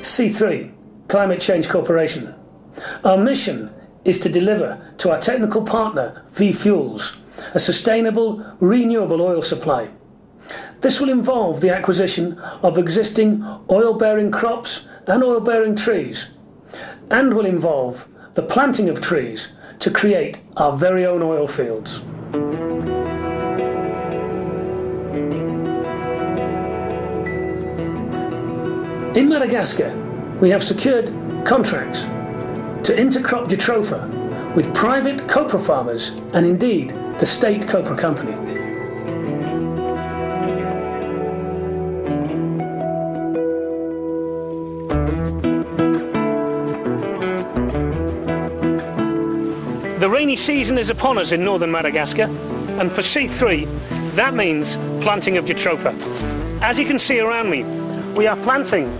C3, Climate Change Corporation. Our mission is to deliver to our technical partner, V Fuels, a sustainable, renewable oil supply. This will involve the acquisition of existing oil-bearing crops and oil-bearing trees, and will involve the planting of trees to create our very own oil fields. In Madagascar, we have secured contracts to intercrop jatropha with private copra farmers and indeed the state copra company. The rainy season is upon us in northern Madagascar, and for C3 that means planting of jatropha. As you can see around me, we are planting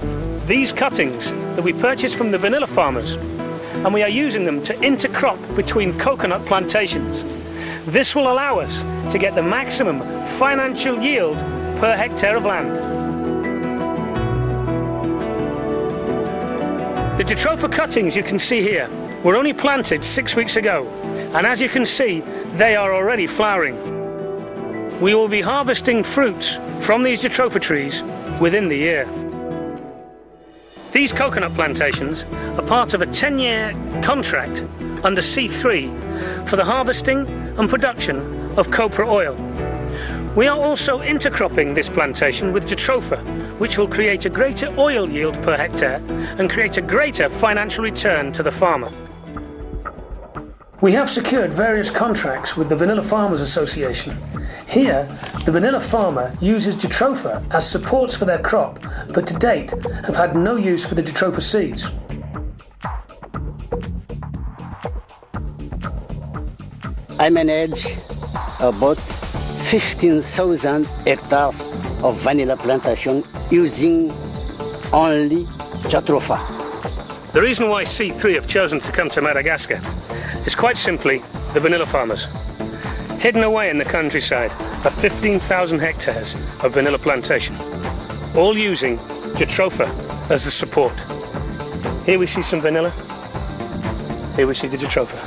these cuttings that we purchased from the vanilla farmers, and we are using them to intercrop between coconut plantations. This will allow us to get the maximum financial yield per hectare of land. The jatropha cuttings you can see here were only planted 6 weeks ago, and as you can see, they are already flowering. We will be harvesting fruits from these jatropha trees within the year. These coconut plantations are part of a 10-year contract under C3 for the harvesting and production of copra oil. We are also intercropping this plantation with jatropha, which will create a greater oil yield per hectare and create a greater financial return to the farmer. We have secured various contracts with the Vanilla Farmers Association. Here, the vanilla farmer uses jatropha as supports for their crop, but to date have had no use for the jatropha seeds. I manage about 15,000 hectares of vanilla plantation using only jatropha. The reason why C3 have chosen to come to Madagascar is quite simply the vanilla farmers. Hidden away in the countryside are 15,000 hectares of vanilla plantation, all using jatropha as the support. Here we see some vanilla, here we see the jatropha.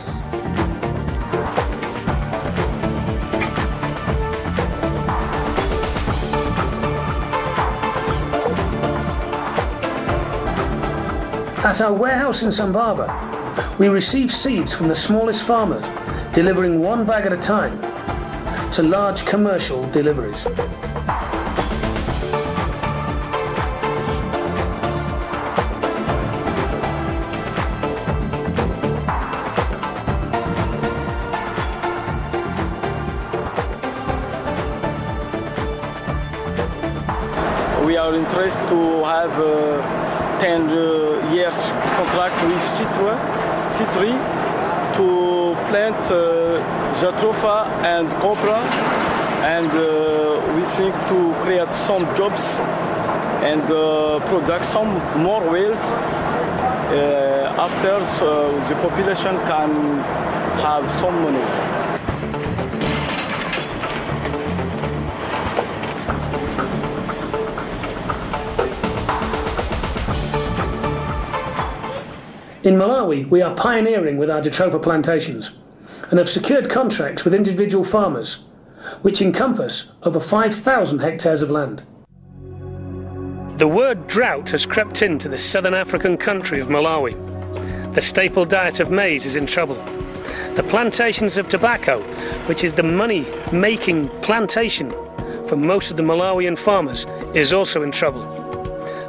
At our warehouse in Sambaba, we receive seeds from the smallest farmers, delivering 1 bag at a time to large commercial deliveries. We are interested to have 10 years contract with C3 to plant jatropha and copra, and we think to create some jobs and produce some more whales. After the population can have some money. In Malawi, we are pioneering with our jatropha plantations and have secured contracts with individual farmers, which encompass over 5,000 hectares of land. The word drought has crept into the southern African country of Malawi. The staple diet of maize is in trouble. The plantations of tobacco, which is the money-making plantation for most of the Malawian farmers, is also in trouble.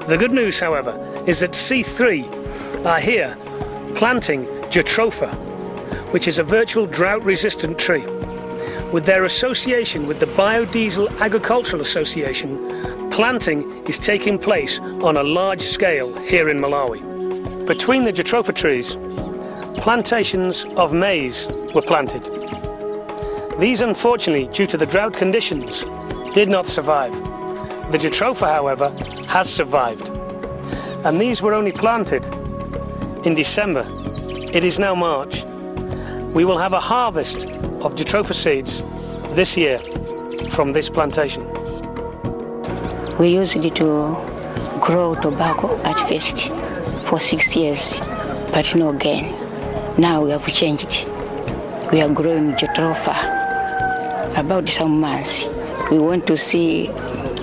The good news, however, is that C3 are here planting jatropha, which is a virtual drought-resistant tree. With their association with the Biodiesel Agricultural Association, planting is taking place on a large scale here in Malawi. Between the jatropha trees, plantations of maize were planted. These, unfortunately, due to the drought conditions, did not survive. The jatropha, however, has survived, and these were only planted in December. It is now March. We will have a harvest of jatropha seeds this year from this plantation. We use it to grow tobacco at first for 6 years, but no gain. Now we have changed. We are growing jatropha. About some months, we want to see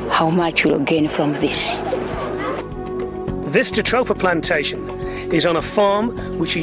how much we'll gain from this. This jatropha plantation is on a farm which